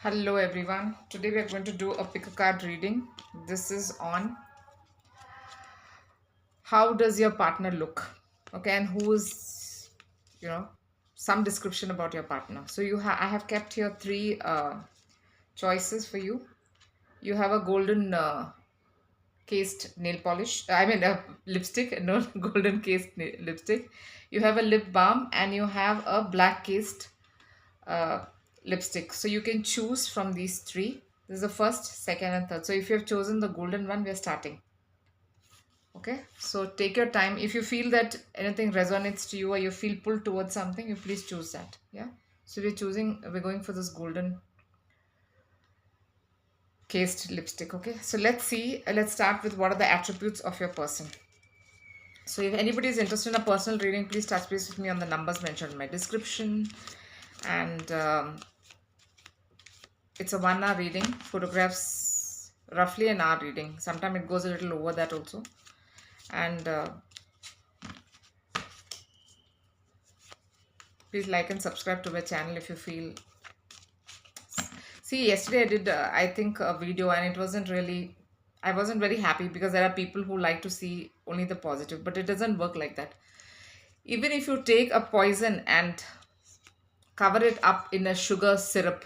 Hello everyone. Today we are going to do a pick a card reading. This is on how does your partner look? Okay, and who is, you know, some description about your partner. So I have kept here three choices for you. You have a golden cased nail polish. I mean, lipstick, no golden cased lipstick. You have a lip balm and you have a black cased uh, lipstick. So you can choose from these three. This is the first, second, and third. So if you have chosen the golden one, we are starting. Okay. So take your time. If you feel that anything resonates to you or you feel pulled towards something, you please choose that. Yeah. So we're going for this golden cased lipstick. Okay. So let's see. Let's start with what are the attributes of your person. So if anybody is interested in a personal reading, please touch base with me on the numbers mentioned in my description. And it's a 1 hour reading. Photographs roughly an hour reading. Sometimes it goes a little over that also. And please like and subscribe to my channel if you feel. See, yesterday I did I think a video and it wasn't really, I wasn't very happy because there are people who like to see only the positive, but it doesn't work like that. Even if you take a poison and cover it up in a sugar syrup,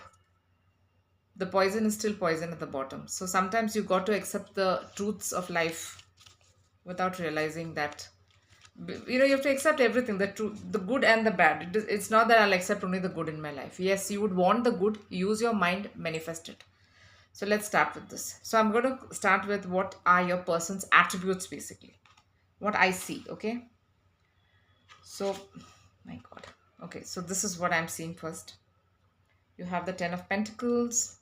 the poison is still poison at the bottom. So sometimes you got to accept the truths of life without realizing that you have to accept everything, the truth, the good and the bad. It's not that I'll accept only the good in my life. Yes, you would want the good, use your mind, manifest it. So let's start with this. So I'm going to start with what are your person's attributes, basically what I see. Okay, so my god. Okay, so this is what I'm seeing. First, you have the 10 of Pentacles,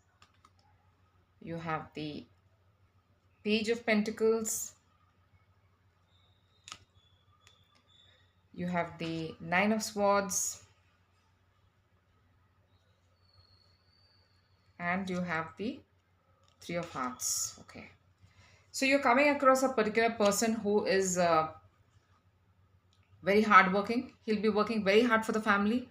you have the Page of Pentacles, you have the 9 of Swords, and you have the 3 of Hearts. Okay, so you're coming across a particular person who is very hardworking. He'll be working very hard for the family.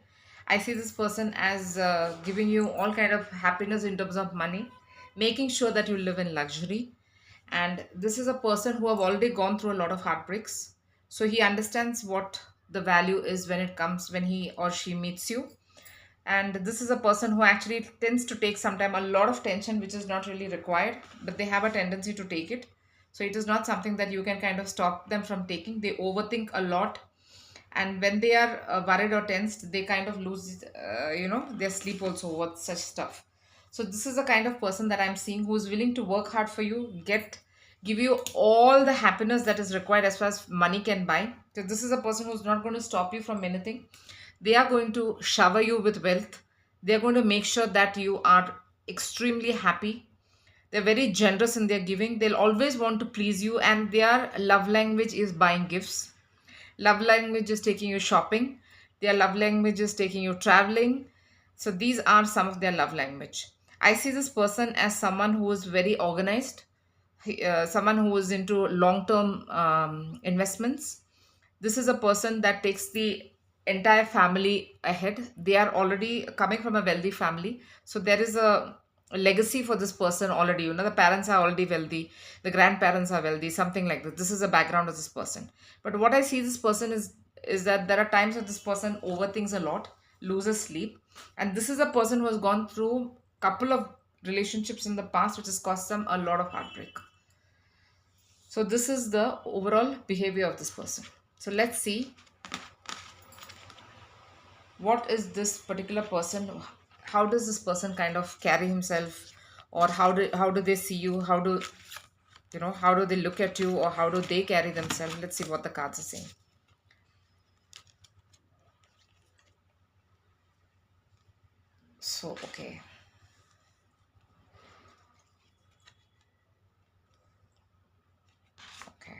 I see this person as giving you all kind of happiness in terms of money, making sure that you live in luxury. And this is a person who have already gone through a lot of heartbreaks, so he understands what the value is when he or she meets you. And this is a person who actually tends to take sometime a lot of tension which is not really required, but they have a tendency to take it. So it is not something that you can kind of stop them from taking. They overthink a lot, and when they are worried or tensed, they kind of lose their sleep also over such stuff. So this is the kind of person that I'm seeing who is willing to work hard for you, give you all the happiness that is required as far as money can buy. So this is a person who's not going to stop you from anything. They are going to shower you with wealth. They are going to make sure that you are extremely happy. They're very generous in their giving. They'll always want to please you, and their love language is buying gifts. Love language is taking you shopping. Their love language is taking you traveling. So these are some of their love language. I see this person as someone who is very organized, someone who is into long-term investments. This is a person that takes the entire family ahead. They are already coming from a wealthy family, so there is a legacy for this person already. The parents are already wealthy, the grandparents are wealthy, something like this. This is the background of this person. But what I see this person is that there are times that this person overthinks a lot, loses sleep, and this is a person who has gone through couple of relationships in the past which has caused them a lot of heartbreak. So this is the overall behavior of this person. So let's see what is this particular person, how does this person kind of carry himself, or how do they see you, how do they look at you, or how do they carry themselves. Let's see what the cards are saying. So okay, okay,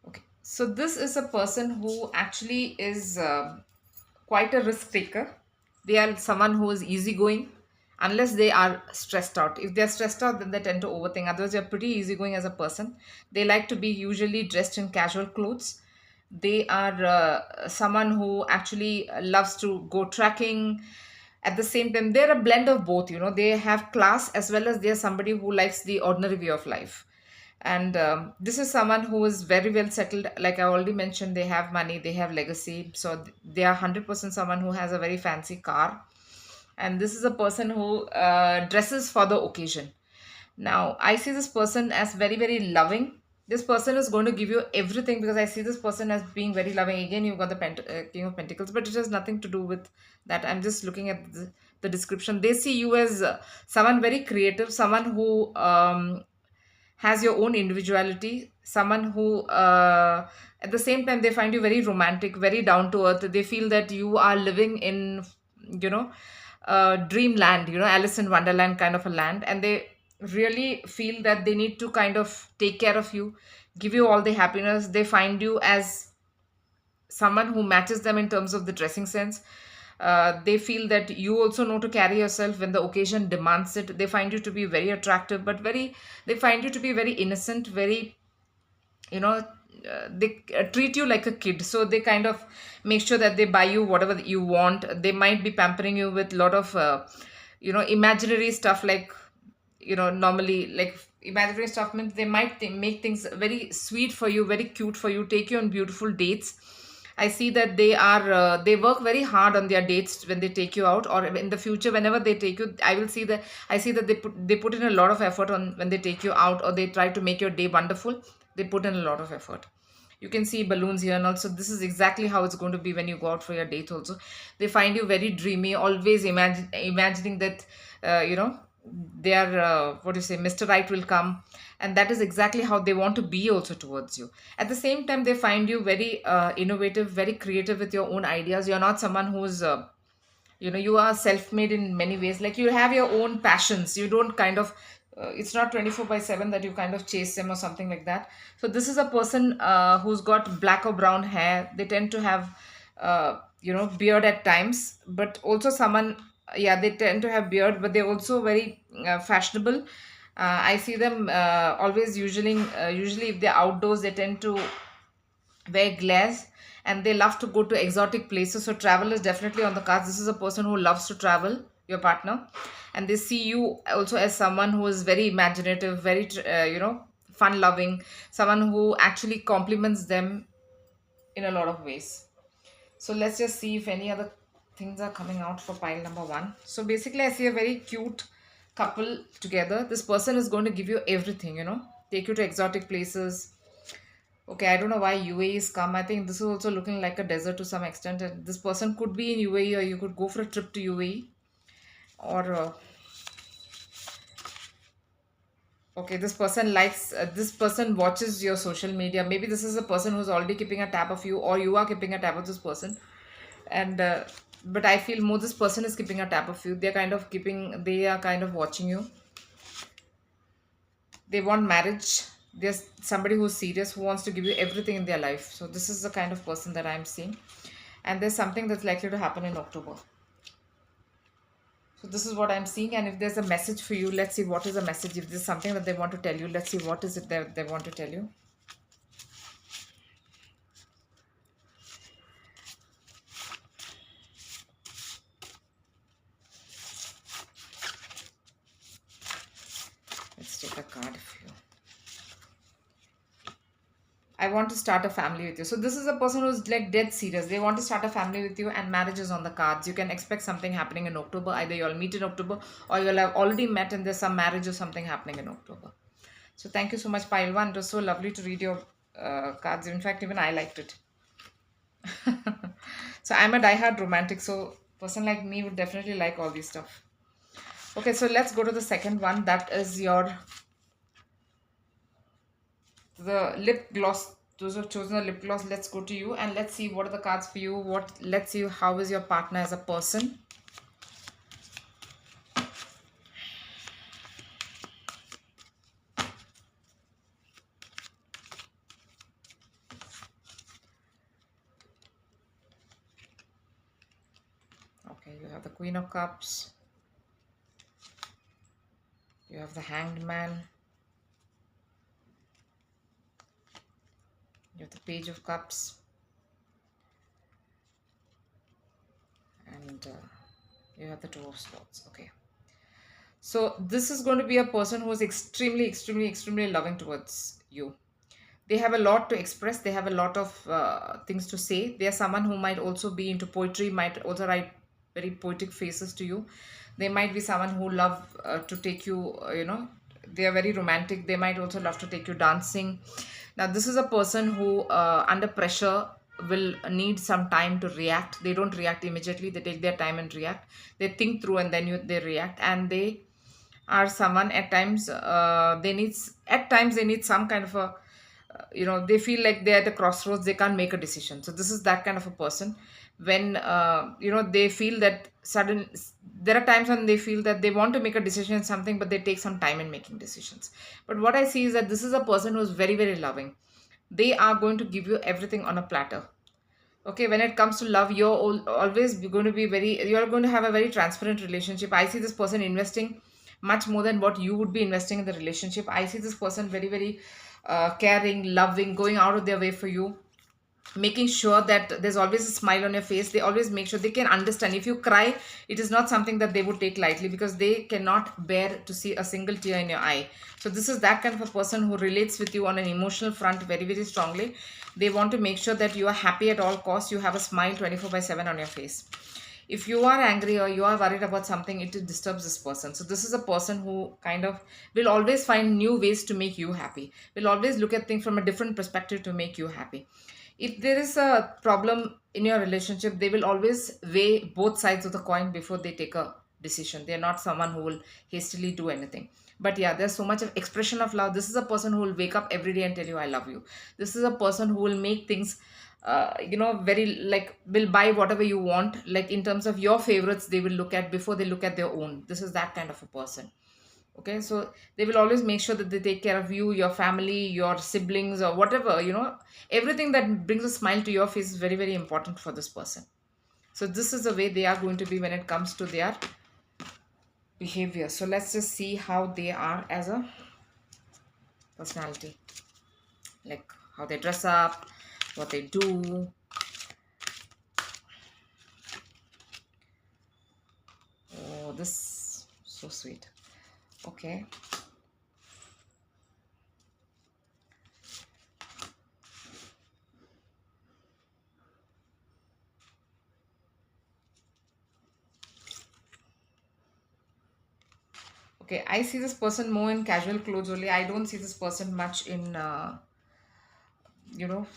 okay. So this is a person who actually is quite a risk taker. They are someone who is easygoing. unless they are stressed out. If they're stressed out, then they tend to overthink. Otherwise, they're pretty easygoing as a person. They like to be usually dressed in casual clothes. They are someone who actually loves to go trekking. At the same time, they're a blend of both. They have class as well as they're somebody who likes the ordinary way of life. And this is someone who is very well settled. Like I already mentioned, they have money, they have legacy. So they are 100% someone who has a very fancy car. And this is a person who dresses for the occasion. Now, I see this person as very, very loving. This person is going to give you everything, because I see this person as being very loving. Again, you've got the King of Pentacles, but it has nothing to do with that. I'm just looking at the description. They see you as someone very creative, someone who has your own individuality, someone who, at the same time, they find you very romantic, very down to earth. They feel that you are living in, you know, dreamland, Alice in Wonderland kind of a land. And they really feel that they need to kind of take care of you, give you all the happiness. They find you as someone who matches them in terms of the dressing sense. They feel that you also know to carry yourself when the occasion demands it. They find you to be very attractive, but they find you to be very innocent, very, you know they treat you like a kid. So they kind of make sure that they buy you whatever you want. They might be pampering you with a lot of imaginary stuff. Like, normally, like, imaginary stuff means they might make things very sweet for you, very cute for you, take you on beautiful dates. I see that they work very hard on their dates when they take you out, or in the future whenever they take you. I see that they put in a lot of effort on when they take you out, or they try to make your day wonderful. They put in a lot of effort. You can see balloons here, and also this is exactly how it's going to be when you go out for your date also. They find you very dreamy, always imagining that, they are, what do you say, Mr. Right will come. And that is exactly how they want to be also towards you. At the same time, they find you very innovative, very creative with your own ideas. You're not someone who's you are self-made in many ways. Like, you have your own passions. You don't kind of it's not 24 by 7 that you kind of chase them or something like that. So this is a person who's got black or brown hair. They tend to have beard at times, but also someone, yeah, they tend to have beard, but they're also very fashionable. I see them always, usually if they're outdoors, they tend to wear glares, and they love to go to exotic places. So travel is definitely on the cards. This is a person who loves to travel, your partner. And they see you also as someone who is very imaginative, very fun loving, someone who actually compliments them in a lot of ways. So let's just see if any other things are coming out for pile number one. So basically, I see a very cute couple together. This person is going to give you everything, take you to exotic places. Okay, I don't know why UAE is come. I think this is also looking like a desert to some extent. And this person could be in UAE, or you could go for a trip to UAE. Or, okay, this person watches your social media. Maybe this is a person who's already keeping a tab of you, or you are keeping a tab of this person. And, but I feel more this person is keeping a tab of you. They are kind of watching you. They want marriage. There's somebody who's serious, who wants to give you everything in their life. So this is the kind of person that I'm seeing. And there's something that's likely to happen in October. So this is what I'm seeing. And if there's a message for you, let's see what is the message. If there's something that they want to tell you, let's see what is it that they want to tell you. Let's take a card for you. I want to start a family with you. So this is a person who's like dead serious. They want to start a family with you, and marriage is on the cards. You can expect something happening in October. Either you'll meet in October, or you'll have already met and there's some marriage or something happening in October. So thank you so much, Pile 1. It was so lovely to read your cards. In fact, even I liked it. So I'm a diehard romantic. So person like me would definitely like all this stuff. Okay, so let's go to the second one. That is the lip gloss. Those who have chosen the lip gloss, let's go to you and let's see what are the cards for you. Let's see how is your partner as a person. Okay, you have the Queen of Cups, You have the Hanged Man. You have the Page of Cups. And you have the Two of Swords. Okay. So this is going to be a person who is extremely, extremely, extremely loving towards you. They have a lot to express. They have a lot of things to say. They are someone who might also be into poetry, might also write very poetic faces to you. They might be someone who love to take you, they are very romantic. They might also love to take you dancing. Now this is a person who under pressure will need some time to react. They don't react immediately. They take their time and react. They think through and then they react. And they are someone at times, at times they need some kind of a, they feel like they're at the crossroads. They can't make a decision. So this is that kind of a person. When they feel that sudden, there are times when they feel that they want to make a decision in something, but they take some time in making decisions. But what I see is that this is a person who's very, very loving. They are going to give you everything on a platter. Okay, when it comes to love, always going to be you're going to have a very transparent relationship. I see this person investing much more than what you would be investing in the relationship. I see this person very, very caring, loving, going out of their way for you, making sure that there's always a smile on your face. They always make sure they can understand. If you cry, it is not something that they would take lightly, because they cannot bear to see a single tear in your eye. So this is that kind of a person who relates with you on an emotional front very, very strongly. They want to make sure that you are happy at all costs. You have a smile 24/7 on your face. If you are angry or you are worried about something, it disturbs this person. So this is a person who kind of will always find new ways to make you happy, will always look at things from a different perspective to make you happy. If there is a problem in your relationship, they will always weigh both sides of the coin before they take a decision. They're not someone who will hastily do anything. But yeah, there's so much of expression of love. This is a person who will wake up every day and tell you I love you. This is a person who will make things very, like, will buy whatever you want, like in terms of your favorites. They will look at before they look at their own. This is that kind of a person. Okay, so they will always make sure that they take care of you, your family, your siblings, or whatever, everything that brings a smile to your face is very, very important for this person. So this is the way they are going to be when it comes to their behavior. So let's just see how they are as a personality, like how they dress up, what they do. Oh, this so sweet. Okay. Okay, I see this person more in casual clothes only. I don't see this person much in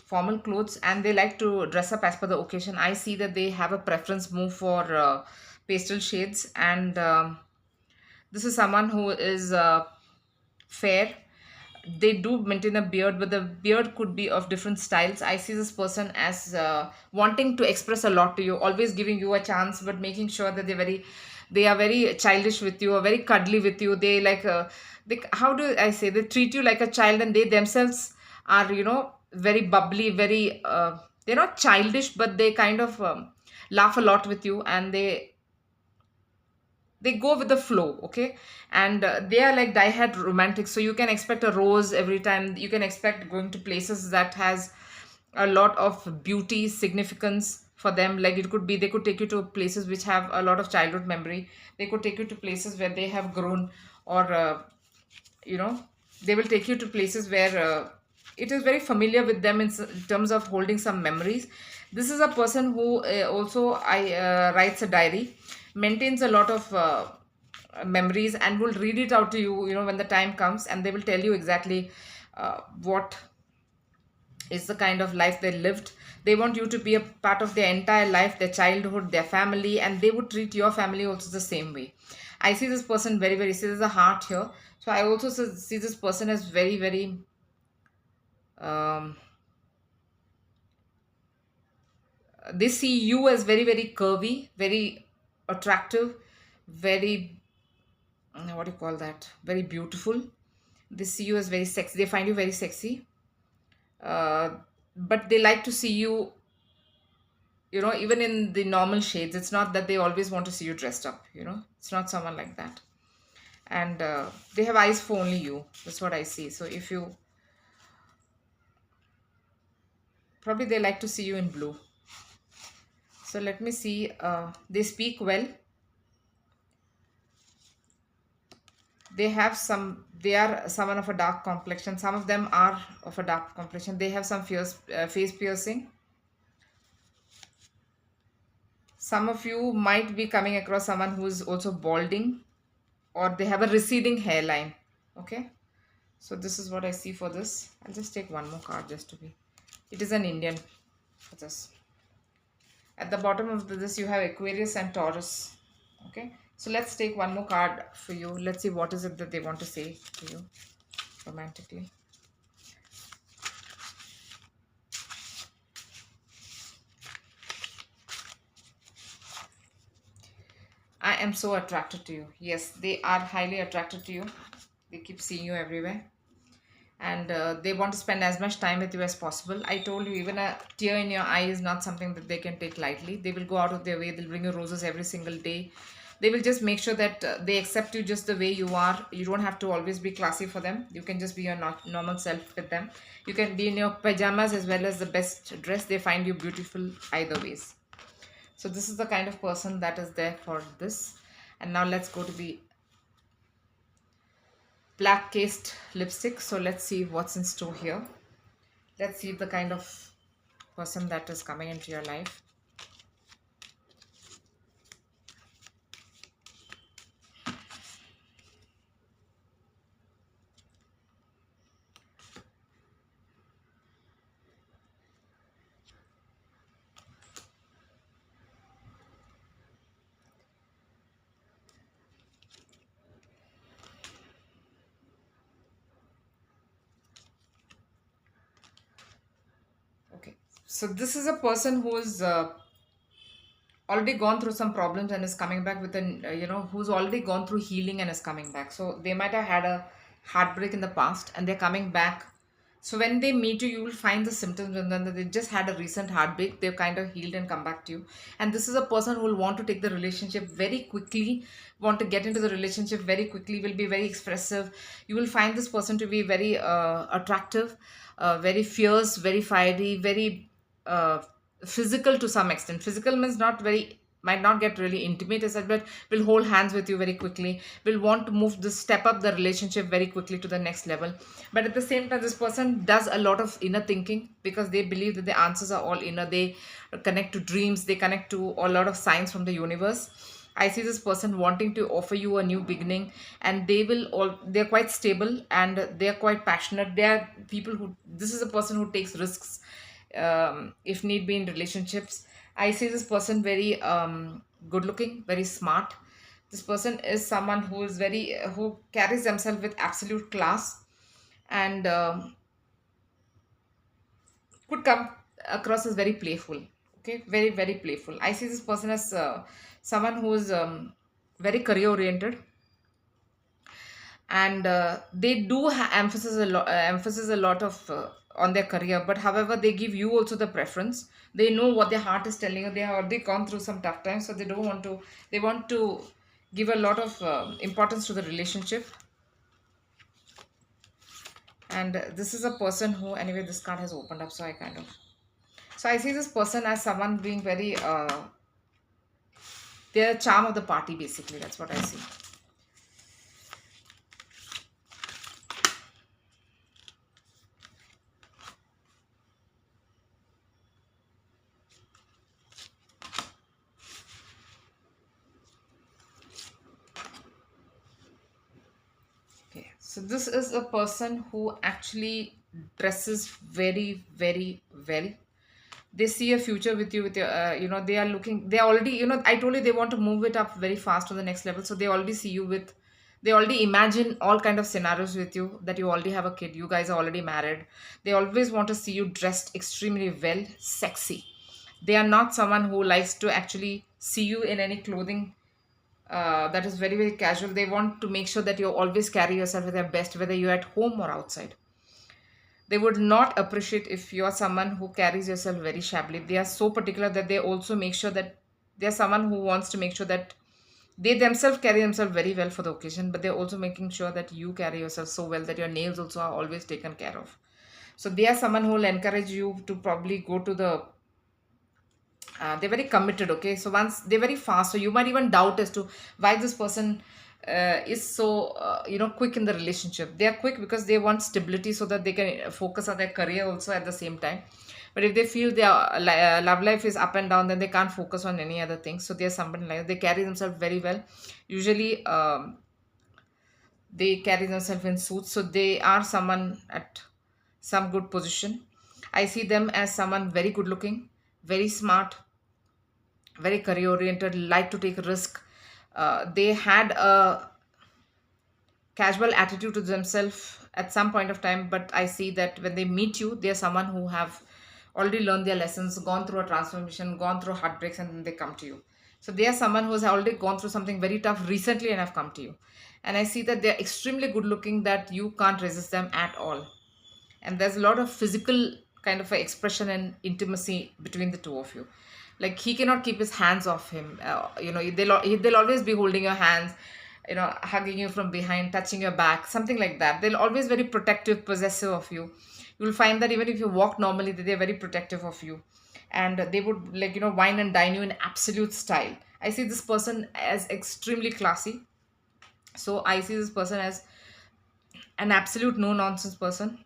formal clothes, and they like to dress up as per the occasion. I see that they have a preference more for pastel shades, and this is someone who is fair. They do maintain a beard, but the beard could be of different styles. I see this person as wanting to express a lot to you, always giving you a chance, but making sure that they are very childish with you, or very cuddly with you. They like how do I say, they treat you like a child, and they themselves are very bubbly, very they're not childish, but they kind of laugh a lot with you, and they go with the flow. Okay, and they are like die-hard romantics. So you can expect a rose every time. You can expect going to places that has a lot of beauty significance for them. Like it could be, they could take you to places which have a lot of childhood memory. They could take you to places where they have grown, or you know they will take you to places where it is very familiar with them in terms of holding some memories. This is a person who also I writes a diary, maintains a lot of memories, and will read it out to you, when the time comes, and they will tell you exactly what is the kind of life they lived. They want you to be a part of their entire life, their childhood, their family, and they would treat your family also the same way. I see this person very, very, see there's a heart here. So I also see this person as very, very um, they see you as very, very curvy, very attractive, very what do you call that, very beautiful. They see you as very sexy. They find you very sexy, uh, but they like to see you, even in the normal shades. It's not that they always want to see you dressed up. It's not someone like that. and they have eyes for only you. That's what I see. So if you, probably they like to see you in blue. So let me see. They speak well. They have some, they are someone of a dark complexion. Some of them are of a dark complexion. They have some face piercing. Some of you might be coming across someone who is also balding, or they have a receding hairline. Okay, so this is what I see for this. I'll just take one more card just to be, it is an Indian for this. At the bottom of this you have Aquarius and Taurus. Okay, so let's take one more card for you. Let's see what is it that they want to say to you romantically. I am so attracted to you. Yes, they are highly attracted to you. They keep seeing you everywhere. And they want to spend as much time with you as possible. I told you, even a tear in your eye is not something that they can take lightly. They will go out of their way. They'll bring you roses every single day. They will just make sure that they accept you just the way you are. You don't have to always be classy for them. You can just be your normal self with them. You can be in your pajamas as well as the best dress. They find you beautiful either ways. So this is the kind of person that is there for this. And now let's go to the black cased lipstick. So let's see what's in store here. Let's see the kind of person that is coming into your life. Okay, so this is a person who is already gone through some problems and is coming back with an who's already gone through healing and is coming back. So they might have had a heartbreak in the past and they're coming back. So when they meet you, you will find the symptoms, and then they just had a recent heartbreak. They've kind of healed and come back to you. And this is a person who will want to take the relationship very quickly, want to get into the relationship very quickly, will be very expressive. You will find this person to be very attractive, very fierce, very fiery, very uh, physical to some extent. Physical means not very, might not get really intimate as such, but will hold hands with you very quickly, will want to move this, step up the relationship very quickly to the next level. But at the same time, this person does a lot of inner thinking because they believe that the answers are all inner. They connect to dreams, they connect to a lot of signs from the universe. I see this person wanting to offer you a new beginning, and they're quite stable and they're quite passionate. They are people who, this is a person who takes risks, if need be, in relationships. I see this person very good looking, very smart. This person is someone who is very, who carries themselves with absolute class, and could come across as very playful. Okay, very, very playful. I see this person as someone who is very career oriented, and they do emphasis a lot of on their career, but however they give you also the preference. They know what their heart is telling you. They have already gone through some tough times, so they don't want to, they want to give a lot of importance to the relationship. And this is a person who, anyway, this card has opened up, so I kind of, so I see this person as someone being very they're charm of the party, basically. That's what I see. Okay, so this is a person who actually dresses very, very well. They see a future with you, with your, they are looking, they already, I told you they want to move it up very fast to the next level. So they already see you with, they already imagine all kind of scenarios with you, that you already have a kid, you guys are already married. They always want to see you dressed extremely well, sexy. They are not someone who likes to actually see you in any clothing that is very, very casual. They want to make sure that you always carry yourself with your best, whether you're at home or outside. They would not appreciate if you're someone who carries yourself very shabbily. They are so particular that they also make sure that they're someone who wants to make sure that They themselves carry themselves very well for the occasion, but they're also making sure that you carry yourself so well that your nails also are always taken care of. So they are someone who will encourage you to probably go to the they're very committed. Okay, so once they're very fast, so you might even doubt as to why this person is so quick in the relationship. They are quick because they want stability so that they can focus on their career also at the same time. But if they feel their love life is up and down, then they can't focus on any other thing. So they're somebody like they carry themselves very well. Usually they carry themselves in suits, so they are someone at some good position. I see them as someone very good looking, very smart, very career oriented, like to take risk. They had a casual attitude to themselves at some point of time, but I see that when they meet you, they're someone who have already learned their lessons, gone through a transformation, gone through heartbreaks, and then they come to you. So they are someone who has already gone through something very tough recently and have come to you. And I see that they're extremely good looking, that you can't resist them at all. And there's a lot of physical kind of a expression and intimacy between the two of you. Like he cannot keep his hands off him. They'll always be holding your hands, hugging you from behind, touching your back, something like that. They'll always very protective, possessive of you. You'll find that even if you walk normally, they're very protective of you, and they would, like, wine and dine you in absolute style. I see this person as extremely classy. So I see this person as an absolute no nonsense person.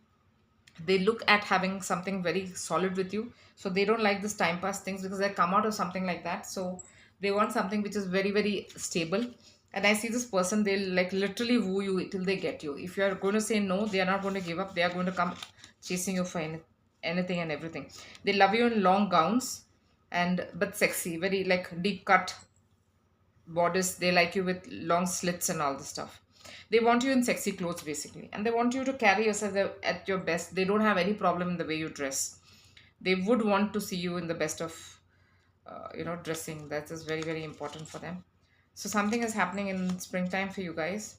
They look at having something very solid with you, so they don't like this time pass things because they come out of something like that. So they want something which is very, very stable. And I see this person, they'll like literally woo you till they get you. If you're going to say no, they are not going to give up. They are going to come chasing you for anything and everything. They love you in long gowns, and but sexy, very like deep cut bodice. They like you with long slits and all the stuff. They want you in sexy clothes basically, and they want you to carry yourself at your best. They don't have any problem in the way you dress. They would want to see you in the best of dressing. That is very, very important for them. So something is happening in springtime for you guys,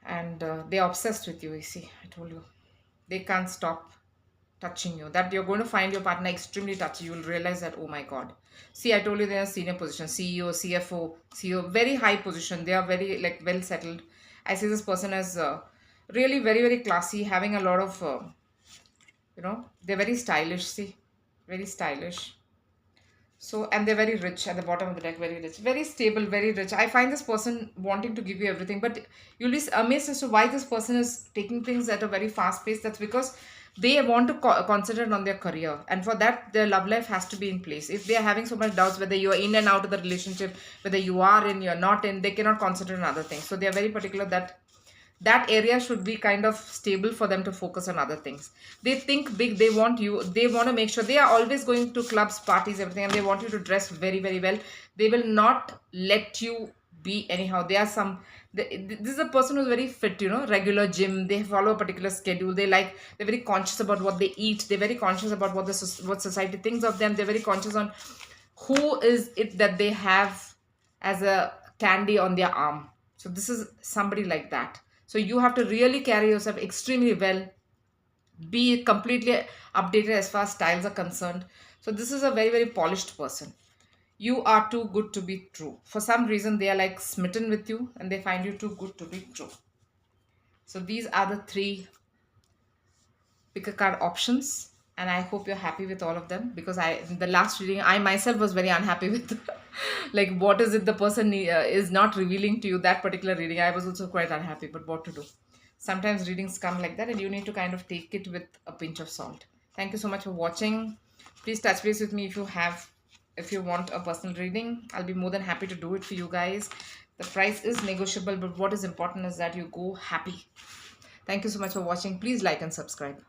and they're obsessed with you. You see, I told you, they can't stop touching you. That you're going to find your partner extremely touchy. You will realize that, oh my god. See, I told you they're a senior position, CEO, CFO, CEO, very high position. They are very like well settled. I see this person as really very, very classy, having a lot of they're very stylish. See, very stylish. So, and they're very rich at the bottom of the deck, very rich, very stable, very rich. I find this person wanting to give you everything, but you'll be amazed as to why this person is taking things at a very fast pace. That's because they want to concentrate on their career, and for that, their love life has to be in place. If they are having so much doubts whether you are in and out of the relationship, whether you are in, you're not in, they cannot concentrate on other things. So, they are very particular that that area should be kind of stable for them to focus on other things. They think big, they want you, they want to make sure they are always going to clubs, parties, everything, and they want you to dress very, very well. They will not let you be anyhow. They are this is a person who's very fit, regular gym. They follow a particular schedule. They're very conscious about what they eat. They're very conscious about what society thinks of them. They're very conscious on who is it that they have as a candy on their arm. So this is somebody like that. So you have to really carry yourself extremely well, be completely updated as far as styles are concerned. So this is a very, very polished person. You are too good to be true. For some reason, they are like smitten with you and they find you too good to be true. So these are the three pick a card options, and I hope you're happy with all of them, because the last reading I myself was very unhappy with like what is it the person is not revealing to you. That particular reading I was also quite unhappy, but what to do, sometimes readings come like that and you need to kind of take it with a pinch of salt. Thank you so much for watching. Please touch base with me if you want a personal reading. I'll be more than happy to do it for you guys. The price is negotiable, but what is important is that you go happy. Thank you so much for watching. Please like and subscribe.